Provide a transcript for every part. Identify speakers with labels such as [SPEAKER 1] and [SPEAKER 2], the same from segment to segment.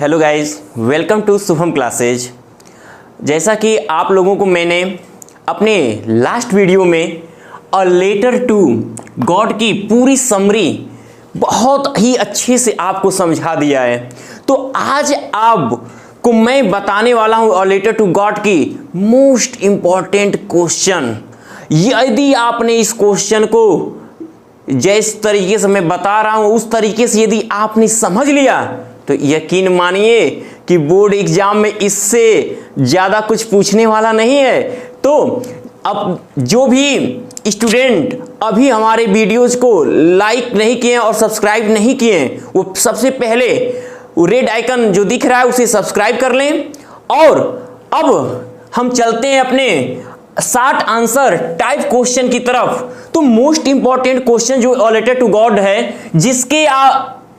[SPEAKER 1] Hello guys, welcome to Shubham classes. जैसा कि आप लोगों को मैंने अपने लास्ट वीडियो में अ लेटर टू गॉड की पूरी समरी बहुत ही अच्छे से आपको समझा दिया है, तो आज आपको मैं बताने वाला हूं अ लेटर टू गॉड की मोस्ट इंपॉर्टेंट क्वेश्चन। यदि आपने इस क्वेश्चन को जिस तरीके से मैं बता रहा हूं उस तरीके से यदि आपने समझ लिया तो यकीन मानिए कि बोर्ड एग्जाम में इससे ज़्यादा कुछ पूछने वाला नहीं है। तो अब जो भी स्टूडेंट अभी हमारे वीडियोज़ को लाइक नहीं किए और सब्सक्राइब नहीं किए वो सबसे पहले वो रेड आइकन जो दिख रहा है उसे सब्सक्राइब कर लें। और अब हम चलते हैं अपने 60 आंसर टाइप क्वेश्चन की तरफ। तो मोस्ट इंपॉर्टेंट क्वेश्चन जो अ लेटर टू गॉड है, जिसके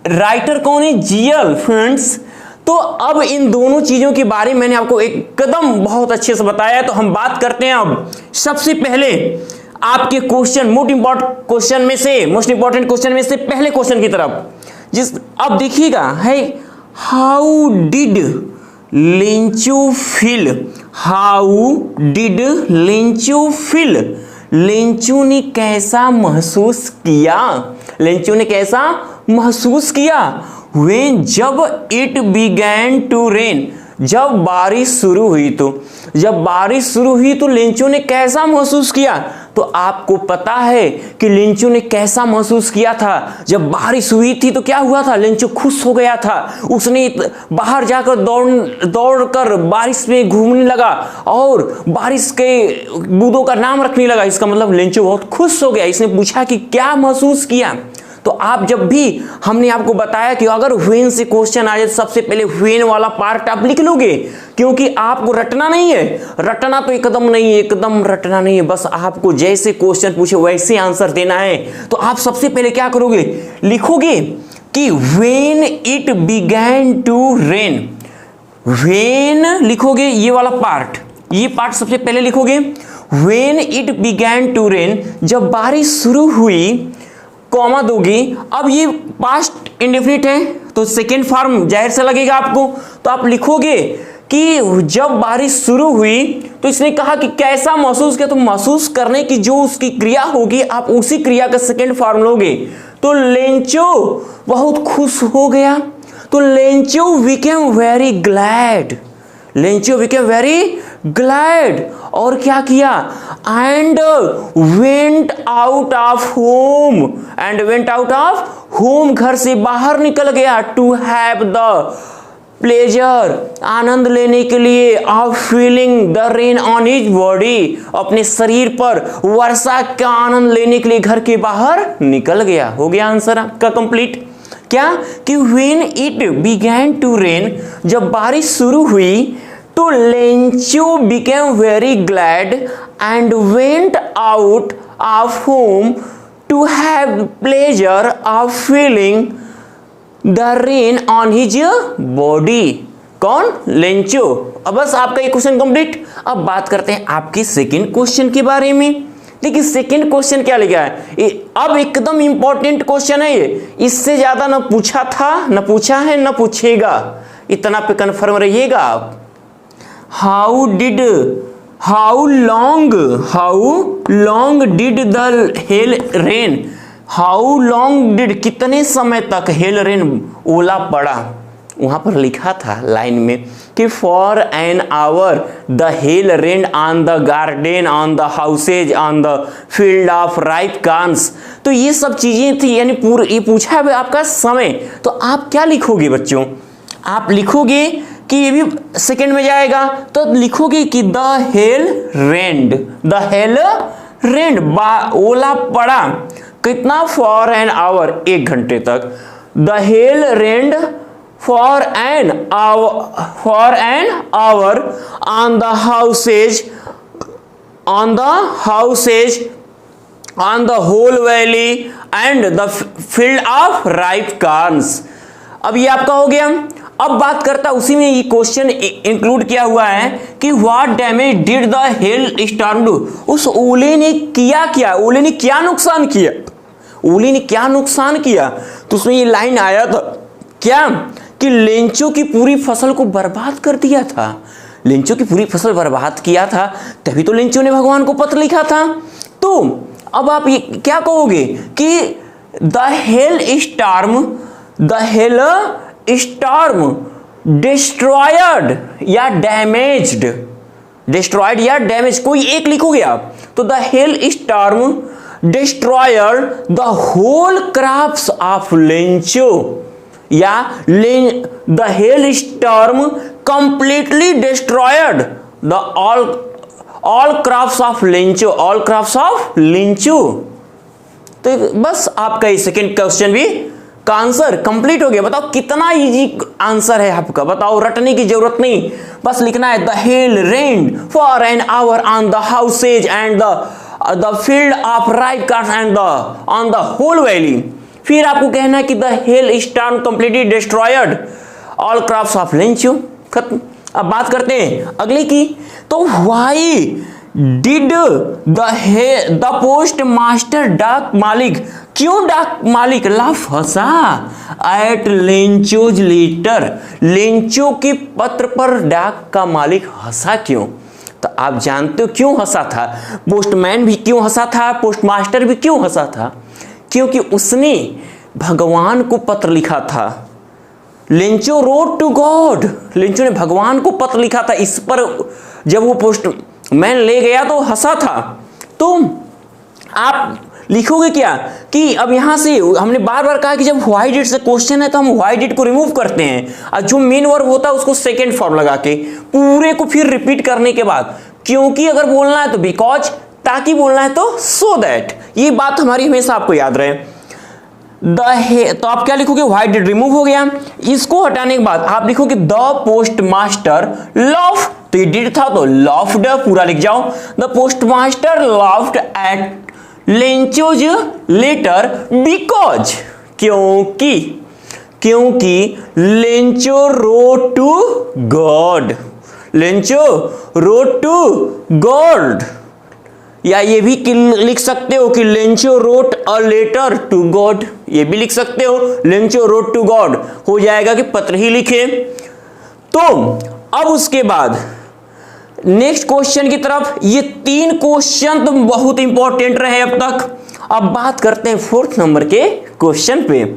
[SPEAKER 1] राइटर कौन है? GL friends. तो अब इन दोनों चीजों के बारे में मैंने आपको एकदम बहुत अच्छे से बताया है। तो हम बात करते हैं अब सबसे पहले आपके क्वेश्चन मोस्ट इंपॉर्टेंट क्वेश्चन में से पहले क्वेश्चन की तरफ, जिस अब देखिएगा है how did लिंचो feel. How did लिंचो feel, लिंचो ने कैसा महसूस किया? लिंचो ने कैसा महसूस किया? When जब इट बिगैन टू रेन, जब बारिश शुरू हुई तो लिंचो ने कैसा महसूस किया? तो आपको पता है कि लिंचो ने कैसा महसूस किया था। जब बारिश हुई थी तो क्या हुआ था? लिंचो खुश हो गया था। उसने बाहर जाकर दौड़ कर बारिश में घूमने लगा और बारिश के बूंदों का नाम रखने लगा। इसका मतलब लिंचो बहुत खुश हो गया। इसने पूछा कि क्या महसूस किया। तो आप जब भी हमने आपको बताया कि अगर व्हेन से क्वेश्चन आ जाए सबसे पहले व्हेन वाला पार्ट आप लिख लोगे, क्योंकि आपको रटना नहीं है। रटना तो एकदम रटना नहीं है, बस आपको जैसे क्वेश्चन पूछे वैसे आंसर देना है। तो आप सबसे पहले क्या करोगे? लिखोगे कि when it began to rain. When लिखोगे ये वाला पार्ट, ये पार्ट सबसे पहले लिखोगे। When it began to rain, जब बारिश शुरू हुई, कॉमा दोगी। अब ये पास्ट इंडेफिनिट है तो सेकेंड फॉर्म जाहिर से लगेगा आपको। तो आप लिखोगे कि जब बारिश शुरू हुई तो इसने कहा कि कैसा महसूस किया। तो महसूस करने की जो उसकी क्रिया होगी आप उसी क्रिया का सेकेंड फॉर्म लोगे। तो लेंचो बहुत खुश हो गया। तो Lencho became very glad. Lencho became very glad. और क्या किया? And went out of home. And went out of home, घर से बाहर निकल गया। टू हैव द प्लेजर, आनंद लेने के लिए। Of feeling the rain on his body, अपने शरीर पर वर्षा का आनंद लेने के लिए घर के बाहर निकल गया। हो गया आंसर आपका कंप्लीट। क्या कि when it began to rain, जब बारिश शुरू हुई तो Lencho became very glad and went out of home to have pleasure of feeling the rain on his body. कौन? लेंचो। अब बस आपका ये क्वेश्चन कंप्लीट। अब बात करते हैं आपके सेकंड क्वेश्चन के बारे में। देखिए सेकंड क्वेश्चन क्या लिखा है। अब एकदम इंपॉर्टेंट क्वेश्चन है ये। इससे ज्यादा ना पूछा था, ना पूछा है, ना पूछेगा। इतना पे कन्फर्म रहिएगा आप। How long did the hail rain? How long did, कितने समय तक hail rain, ओला पड़ा? वहां पर लिखा था लाइन में कि for an hour the hail rained on the garden, on the houses, on the field of ripe corns। तो ये सब चीजें थी, यानी पूरा ये पूछा है आपका समय। तो आप क्या लिखोगे बच्चों? आप लिखोगे कि ये भी सेकंड में जाएगा। तो लिखोगे कि the hail rained. The hail rained, ओला पड़ा। कितना? फॉर एन आवर, 1 घंटे तक। The hail rained for an hour on the houses, on the whole valley and the field of ripe corns. अब ये आपका हो गया। अब बात करता उसी में ये क्वेश्चन इंक्लूड किया हुआ है कि what damage did the hail storm do. उस ओले ने किया क्या? ओले ने क्या नुकसान किया? ओले ने क्या नुकसान किया? तो उसमें ये लाइन आया था क्या कि लेंचो की पूरी फसल को बर्बाद कर दिया था। लेंचो की पूरी फसल बर्बाद किया था, तभी तो लेंचो ने भगवान को पत्र लिखा था। तो अब आप ये क्या कहोगे कि द हेल स्टॉर्म डिस्ट्रॉयड या डैमेज्ड, डिस्ट्रॉयड या डैमेज, कोई एक लिखोगे आप। तो the hail storm destroyed the whole crops of Lencho, या the hail storm completely destroyed the all crops of Lencho, all crops of Lencho. तो बस आपका ये सेकंड क्वेश्चन भी का आंसर कंप्लीट हो गया। बताओ कितना इजी आंसर है आपका, बताओ, रटने की जरूरत नहीं, बस लिखना है the hail rained for an hour on the houses and the field of right cars and on the whole valley. फिर आपको कहना है कि the hail storm completely destroyed all crops of Lencho. खत्म। अब बात करते हैं अगले की। तो why did the post master डाक मालिक, क्यों डाक मालिक लाफ हंसा एट लेंचोज लेटर, लेंचो के पत्र पर डाक का मालिक हंसा क्यों? तो आप जानते हो क्यों हंसा था। पोस्टमैन भी क्यों हंसा था, पोस्टमास्टर भी क्यों हंसा था? क्योंकि उसने भगवान को पत्र लिखा था। Lencho wrote to God, Lencho ने भगवान को पत्र लिखा था। इस पर जब वो पोस्टमैन ले गया तो हंसा था। तो आप लिखोगे क्या कि अब यहां से हमने बार बार कहा कि जब व्हाई डिड से क्वेश्चन है तो हम व्हाई डिड को रिमूव करते हैं, और जो मेन वर्ब होता है उसको सेकेंड फॉर्म लगा के पूरे को फिर रिपीट करने के बाद, क्योंकि अगर बोलना है तो बिकॉज, ताकि बोलना है तो सो दैट। ये बात हमारी हमेशा आपको याद रहे। तो आप क्या लिखोगे, व्हाई डिड रिमूव हो गया। इसको हटाने के बाद आप लिखोगे द पोस्ट मास्टर लॉफ, तो ये डिड था तो लॉफ्ड पूरा लिख जाओ। The post master laughed at Lencho's letter because, क्योंकि Lencho wrote to God, Lencho wrote to God. या ये भी लिख सकते हो कि Lencho wrote a letter to God, ये भी लिख सकते हो लेंचो रोट टू गॉड, हो जाएगा कि पत्र ही लिखे। तो अब उसके बाद नेक्स्ट क्वेश्चन की तरफ। ये 3 क्वेश्चन तो बहुत इंपॉर्टेंट रहे अब तक। अब बात करते हैं 4th नंबर के क्वेश्चन पे।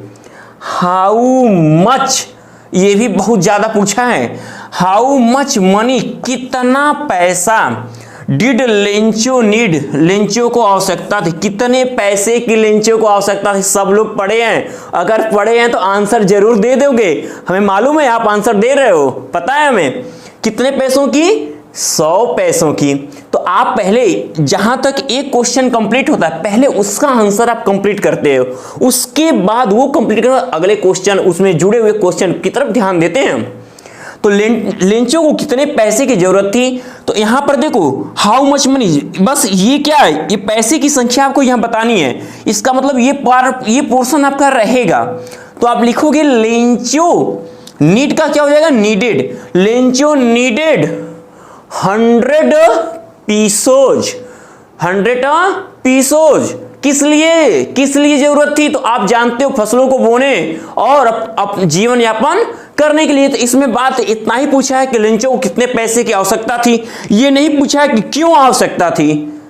[SPEAKER 1] हाउ मच, ये भी बहुत ज्यादा पूछा है। हाउ मच मनी, कितना पैसा, डिड लेंचो नीड, लेंचो को आवश्यकता थी, कितने पैसे की लेंचो को आवश्यकता थी। सब लोग पढ़े हैं, अगर पढ़े हैं तो आंसर जरूर दे दोगे, हमें मालूम है आप आंसर दे रहे हो, पता है हमें। कितने पैसों की, 100 पैसों की। तो आप पहले जहां तक एक क्वेश्चन कंप्लीट होता है पहले उसका आंसर आप कंप्लीट करते हो, उसके बाद वो कंप्लीट करने अगले क्वेश्चन, उसमें जुड़े हुए क्वेश्चन की तरफ ध्यान देते हैं। तो लेंचो को कितने पैसे की जरूरत थी, तो यहां पर देखो हाउ मच मनी, बस ये क्या है, ये पैसे की संख्या आपको यहां बतानी है। इसका मतलब ये पोर्शन आपका रहेगा। तो आप लिखोगे लेंचो नीड का क्या हो जाएगा, needed. Lencho needed 100 pesos, 100 pesos. किस लिए जरूरत थी, तो आप जानते हो फसलों को बोने और जीवन यापन करने के लिए। तो इसमें बात इतना ही पूछा है कि लेंचो को कितने पैसे की आवश्यकता थी, ये नहीं पूछा है कि क्यों आवश्यकता थी।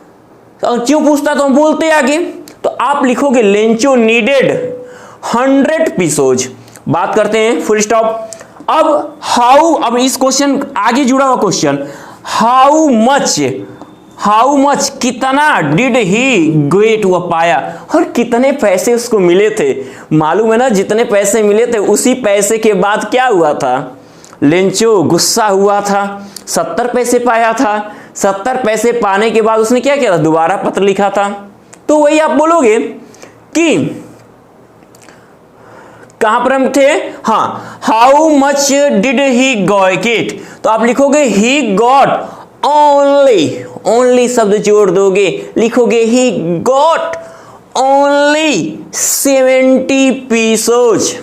[SPEAKER 1] और क्यों पूछता तो हम बोलते आगे। तो आप लिखोगे लेंचो नीडेड 100 पीसोज। बात करते हैं फुल स्टॉप। अब हाउ, अब इस क्वेश्चन आगे जुड़ा हुआ क्वेश्चन, हाउ मच कितना डिड ही गेट, वो पाया, और कितने पैसे उसको मिले थे। मालूम है ना, जितने पैसे मिले थे उसी पैसे के बाद क्या हुआ था, लेंचो गुस्सा हुआ था, 70 पैसे पाया था। 70 पैसे पाने के बाद उसने क्या किया था, दोबारा पत्र लिखा था। तो वही आप बोलोगे कि कहां पर हम थे, हाँ, how much did he get. तो आप लिखोगे ही गॉट ओनली शब्द जोड़ दोगे, लिखोगे he got only 70 pesos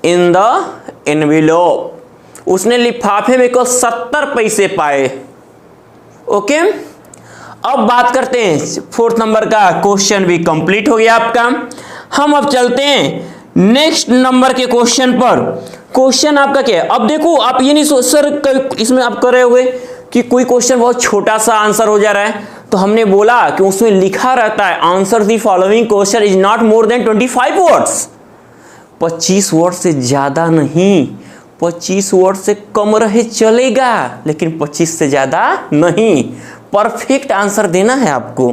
[SPEAKER 1] in the envelope. उसने लिफाफे में को 70 पैसे पाए। ओके, अब बात करते हैं 4th नंबर का क्वेश्चन भी कंप्लीट हो गया आपका। हम अब चलते हैं नेक्स्ट नंबर के क्वेश्चन पर, क्वेश्चन आपका क्या है? अब देखो आप ये नहीं सोच सर इसमें आप कर रहे होगे कि कोई क्वेश्चन बहुत छोटा सा आंसर हो जा रहा है, तो हमने बोला कि उसमें लिखा रहता है answer the following question is not more than 25 words. 25 word से ज्यादा नहीं, 25 वर्ड से कम रहे चलेगा, लेकिन 25 से ज्यादा नहीं। परफेक्ट आंसर देना है आपको।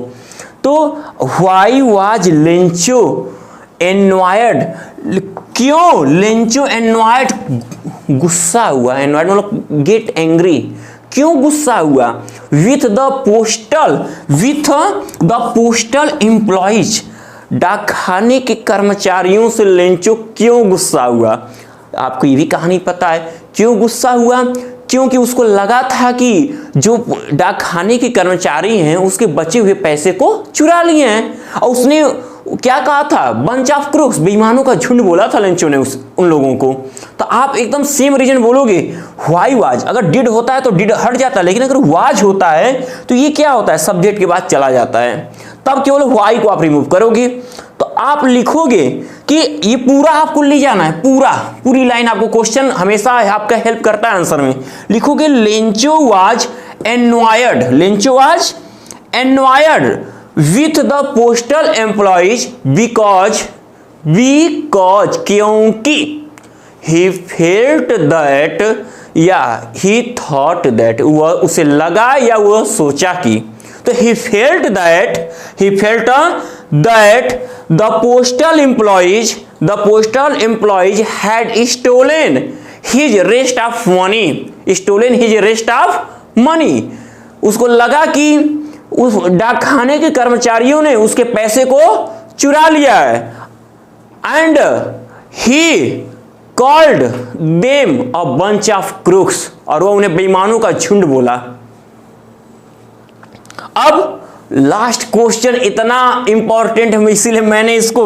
[SPEAKER 1] तो व्हाई वाज लेंचो एनवायर्ड, क्यों लेंचो एनवायर्ड गुस्सा हुआ, एनवायर्ड मतलब गेट एंग्री, क्यों गुस्सा हुआ? विथ द पोस्टल एम्प्लॉइज, डाकखाने के कर्मचारियों से लेंचो क्यों गुस्सा हुआ? आपको ये भी कहानी पता है क्यों गुस्सा हुआ? क्योंकि उसको लगा था कि जो डाकखाने के कर्मचारी हैं उसके बचे हुए पैसे को चुरा लिए हैं, और उसने क्या कहा था? बंच ऑफ क्रूक्स, बेईमानों का झुंड बोला था लेंचो ने उन लोगों को। तो आप एकदम सेम रीजन बोलोगे। व्हाई वाज, अगर डिड होता है तो डिड हट जाता है, लेकिन अगर वाज होता है तो ये क्या होता है? सब्जेक्ट के बाद चला जाता है, तब केवल व्हाई को आप रिमूव करोगे। तो आप लिखोगे कि ये पूरा आपको ले जाना है, पूरी लाइन आपको, क्वेश्चन हमेशा आपका हेल्प करता है आंसर में। लिखोगे Lencho was annoyed, Lencho was annoyed with the postal employees because क्योंकि he felt that या he thought that, वह उसे लगा या वह सोचा कि, तो he felt that the postal employees had stolen his rest of money, उसको लगा कि उस डाकखाने के कर्मचारियों ने उसके पैसे को चुरा लिया है। And he called them a bunch of crooks, और वो उन्हें बेईमानों का झुंड बोला। अब लास्ट क्वेश्चन इतना इंपॉर्टेंट है, इसीलिए मैंने इसको,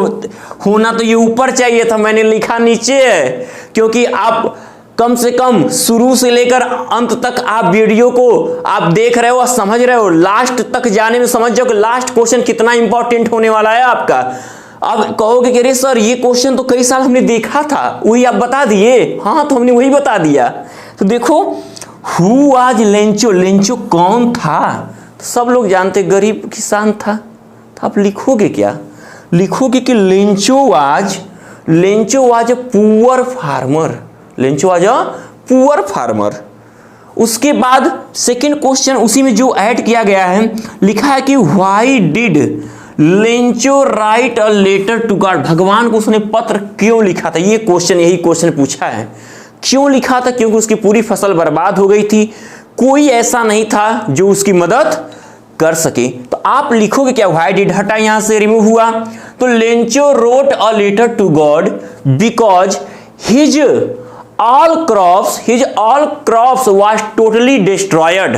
[SPEAKER 1] होना तो ये ऊपर चाहिए था, मैंने लिखा नीचे है, क्योंकि आप कम से कम शुरू से लेकर अंत तक आप वीडियो को आप देख रहे हो और समझ रहे हो, लास्ट तक जाने में समझ जाओ कि लास्ट क्वेश्चन कितना इंपॉर्टेंट होने वाला है आपका। अब कहोगे कि अरे सर ये क्वेश्चन तो कई साल हमने देखा था, वही आप बता दिए। हाँ, तो हमने वही बता दिया। तो देखो, हु वाज लेंचो, लेंचो कौन था? तो सब लोग जानते, गरीब किसान था। तो आप लिखोगे क्या? लिखोगे कि Lencho was a poor farmer, Lencho was a poor farmer. उसके बाद सेकंड क्वेश्चन उसी में जो ऐड किया गया है, लिखा है कि why did Lencho write a letter to God, भगवान को उसने पत्र क्यों लिखा था? ये क्वेश्चन, यही क्वेश्चन पूछा है। क्यों लिखा था? क्योंकि उसकी पूरी फसल बर्बाद हो गई थी, कोई ऐसा नहीं था जो उसकी मदद कर सके। तो आप लिखोगे क्या? व्हाई डिड हटा, यहां से रिमूव हुआ। तो Lencho wrote a letter to God because his all crops was totally destroyed,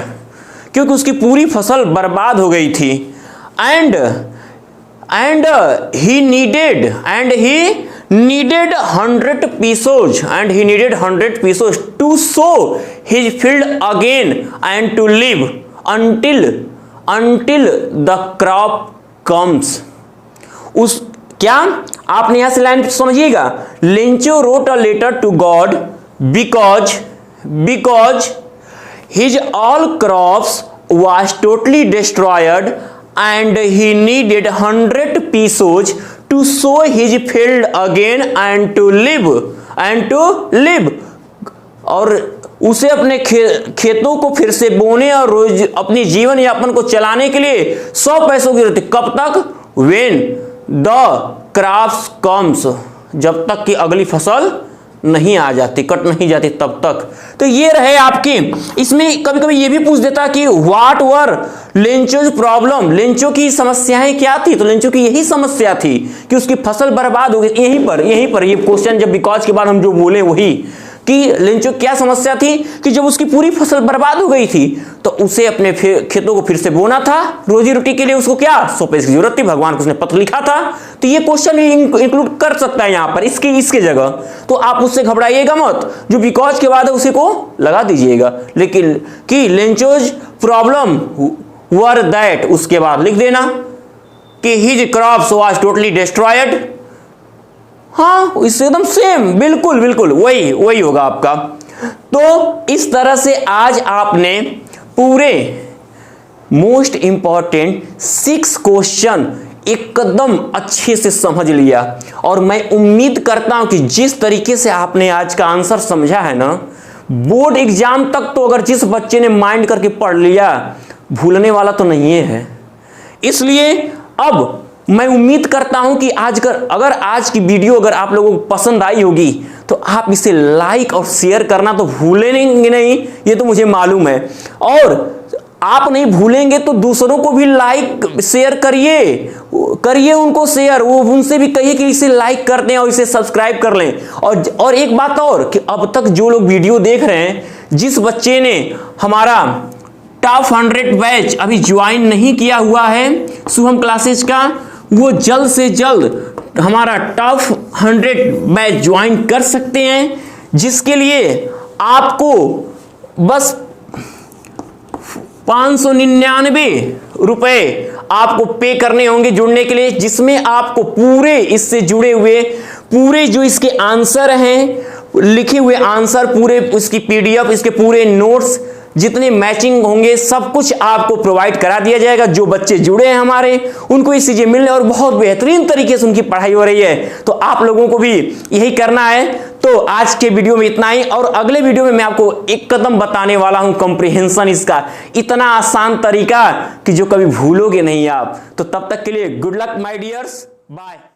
[SPEAKER 1] क्योंकि उसकी पूरी फसल बर्बाद हो गई थी। and he needed 100 pesos to sow his field again and to live until the crop comes। उस क्या आपने यहां से लाइन समझिएगा, Lencho wrote a letter to God because his all crops was totally destroyed and he needed 100 pesos to sow his field again and to live, और उसे अपने खेतों को फिर से बोने और रोज अपनी जीवन यापन को चलाने के लिए 100 पैसों की जरूरत। कब तक? वेन द क्रॉप्स कम्स, जब तक कि अगली फसल नहीं आ जाती, कट नहीं जाती, तब तक। तो ये रहे आपके, इसमें कभी कभी ये भी पूछ देता कि what were Lencho's problem, Lencho की समस्याएं क्या थी? तो लेंचो की यही समस्या थी कि उसकी फसल बर्बाद हो गई। यहीं पर ये क्वेश्चन जब बिकॉज के बाद हम जो बोले वही, कि लेंचो क्या समस्या थी कि जब उसकी पूरी फसल बर्बाद हो गई थी तो उसे अपने खेतों को फिर से बोना था, रोजी रोटी के लिए उसको क्या 100 पैसे की जरूरत थी, भगवान को उसने पत्र लिखा था। तो ये क्वेश्चन इंक्लूड कर सकता है यहाँ पर इसके जगह। तो आप उससे घबराइएगा मत, जो बिकॉज के बाद है उसी को लगा दीजिएगा। लेकिन कि लेंचोज प्रॉब्लम वर दैट, उसके बाद लिख देना कि his crops was totally destroyed हाँ इससे एकदम सेम, बिल्कुल बिल्कुल वही वही होगा आपका। तो इस तरह से आज आपने पूरे मोस्ट इंपॉर्टेंट 6 क्वेश्चन एकदम अच्छे से समझ लिया, और मैं उम्मीद करता हूं कि जिस तरीके से आपने आज का आंसर समझा है ना, बोर्ड एग्जाम तक तो अगर जिस बच्चे ने माइंड करके पढ़ लिया, भूलने वाला तो नहीं है। इसलिए अब मैं उम्मीद करता हूं कि अगर आज की वीडियो अगर आप लोगों को पसंद आई होगी तो आप इसे लाइक और शेयर करना तो भूलेंगे नहीं, ये तो मुझे मालूम है। और आप नहीं भूलेंगे तो दूसरों को भी लाइक शेयर करिए उनको शेयर, वो उनसे भी कहिए कि इसे लाइक कर दें और इसे सब्सक्राइब कर लें। और एक बात और कि अब तक जो लोग वीडियो देख रहे हैं, जिस बच्चे ने हमारा टॉप 100 बैच अभी ज्वाइन नहीं किया हुआ है शुभम क्लासेज का, वो जल्द से जल्द हमारा टॉप 100 बैच ज्वाइन कर सकते हैं, जिसके लिए आपको बस 599 रुपए आपको पे करने होंगे जुड़ने के लिए, जिसमें आपको पूरे इससे जुड़े हुए पूरे जो इसके आंसर हैं, लिखे हुए आंसर, पूरे इसकी पीडीएफ, इसके पूरे नोट्स, जितने मैचिंग होंगे सब कुछ आपको प्रोवाइड करा दिया जाएगा। जो बच्चे जुड़े हैं हमारे, उनको ये चीजें मिलने और बहुत बेहतरीन तरीके से उनकी पढ़ाई हो रही है। तो आप लोगों को भी यही करना है। तो आज के वीडियो में इतना ही, और अगले वीडियो में मैं आपको एक कदम बताने वाला हूं कॉम्प्रिहेंशन, इसका इतना आसान तरीका कि जो कभी भूलोगे नहीं आप। तो तब तक के लिए good luck my dears, bye.